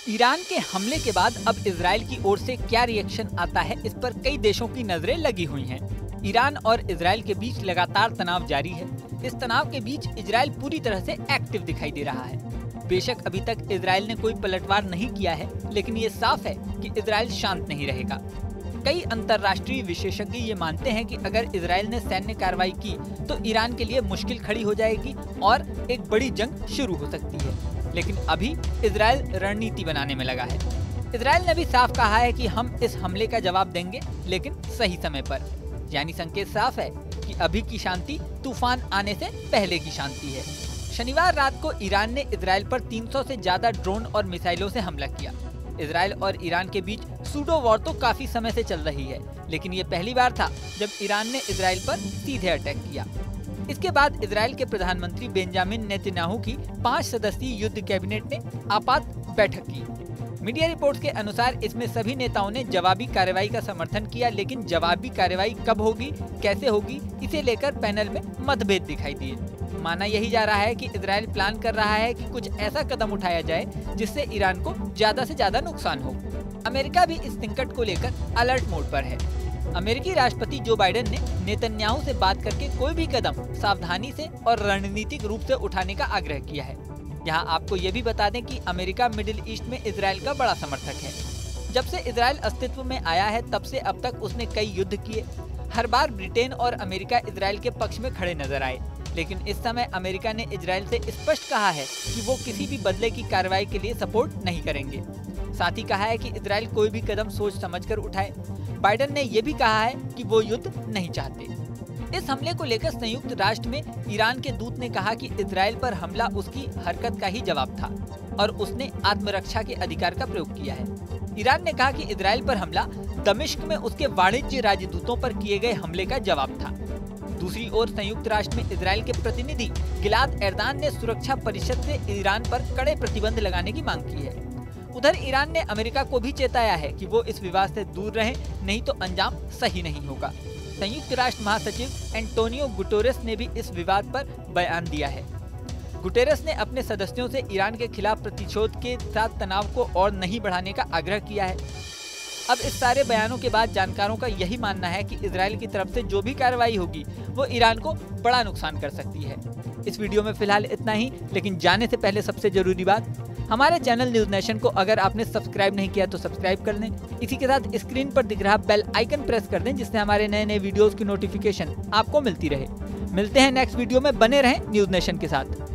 Iran के हमले के बाद अब इजराइल की ओर से क्या रिएक्शन आता है, इस पर कई देशों की नजरें लगी हुई हैं। ईरान और इजराइल के बीच लगातार तनाव जारी है। इस तनाव के बीच इजराइल पूरी तरह से एक्टिव दिखाई दे रहा है। बेशक अभी तक इजराइल ने कोई पलटवार नहीं किया है, लेकिन ये साफ है कि इजराइल शांत नहीं रहेगा। कई अंतर्राष्ट्रीय विशेषज्ञ ये मानते हैं कि अगर इजराइल ने सैन्य कार्रवाई की तो ईरान के लिए मुश्किल खड़ी हो जाएगी और एक बड़ी जंग शुरू हो सकती है। लेकिन अभी इजराइल रणनीति बनाने में लगा है। इजराइल ने भी साफ कहा है कि हम इस हमले का जवाब देंगे, लेकिन सही समय पर। यानी संकेत साफ है कि अभी की शांति तूफान आने से पहले की शांति है। शनिवार रात को ईरान ने इजराइल पर 300 से ज्यादा ड्रोन और मिसाइलों से हमला किया। इजराइल और ईरान के बीच सूडो वॉर तो काफी समय से चल रही है, लेकिन ये पहली बार था जब ईरान ने इजराइल पर सीधे अटैक किया। इसके बाद इजराइल के प्रधानमंत्री बेंजामिन नेतन्याहू की 5 सदस्यीय युद्ध कैबिनेट ने आपात बैठक की। मीडिया रिपोर्ट्स के अनुसार इसमें सभी नेताओं ने जवाबी कार्रवाई का समर्थन किया, लेकिन जवाबी कार्रवाई कब होगी, कैसे होगी, इसे लेकर पैनल में मतभेद दिखाई दिए। माना यही जा रहा है कि इजराइल प्लान कर रहा है कि कुछ ऐसा कदम उठाया जाए जिससे ईरान को ज्यादा से ज्यादा नुकसान हो। अमेरिका भी इस संकट को लेकर अलर्ट मोड पर है। अमेरिकी राष्ट्रपति जो बाइडेन ने नेतन्याहू से बात करके कोई भी कदम सावधानी से और रणनीतिक रूप से उठाने का आग्रह किया है। यहाँ आपको ये भी बता दें कि अमेरिका मिडिल ईस्ट में इजराइल का बड़ा समर्थक है। जब से इजराइल अस्तित्व में आया है तब से अब तक उसने कई युद्ध किए। हर बार ब्रिटेन और अमेरिका इजराइल के पक्ष में खड़े नजर आए, लेकिन इस समय अमेरिका ने इजराइल से स्पष्ट कहा है कि वो किसी भी बदले की कार्रवाई के लिए सपोर्ट नहीं करेंगे। साथ ही कहा है कि इजराइल कोई भी कदम सोच समझकर उठाए। बाइडेन ने ये भी कहा है कि वो युद्ध नहीं चाहते। इस हमले को लेकर संयुक्त राष्ट्र में ईरान के दूत ने कहा कि इजराइल पर हमला उसकी हरकत का ही जवाब था और उसने आत्मरक्षा के अधिकार का प्रयोग किया है। ईरान ने कहा कि इजराइल पर हमला दमिश्क में उसके वाणिज्य राजदूतों पर किए गए हमले का जवाब था। दूसरी ओर संयुक्त राष्ट्र में इजराइल के प्रतिनिधि गिलाद एर्दान ने सुरक्षा परिषद से ईरान पर कड़े प्रतिबंध लगाने की मांग की है। उधर ईरान ने अमेरिका को भी चेताया है कि वो इस विवाद से दूर रहें, नहीं तो अंजाम सही नहीं होगा। संयुक्त राष्ट्र महासचिव एंटोनियो गुटेरेस ने भी इस विवाद पर बयान दिया है। गुटेरेस ने अपने सदस्यों से ईरान के खिलाफ प्रतिशोध के साथ तनाव को और नहीं बढ़ाने का आग्रह किया है। अब इस सारे बयानों के बाद जानकारों का यही मानना है कि इजराइल की तरफ से जो भी कार्रवाई होगी वो ईरान को बड़ा नुकसान कर सकती है। इस वीडियो में फिलहाल इतना ही, लेकिन जाने से पहले सबसे जरूरी बात, हमारे चैनल न्यूज नेशन को अगर आपने सब्सक्राइब नहीं किया तो सब्सक्राइब कर लें। इसी के साथ स्क्रीन पर दिख रहा बेल आइकन प्रेस कर दें, जिससे हमारे नए नए वीडियोस की नोटिफिकेशन आपको मिलती रहे। मिलते हैं नेक्स्ट वीडियो में, बने रहें न्यूज नेशन के साथ।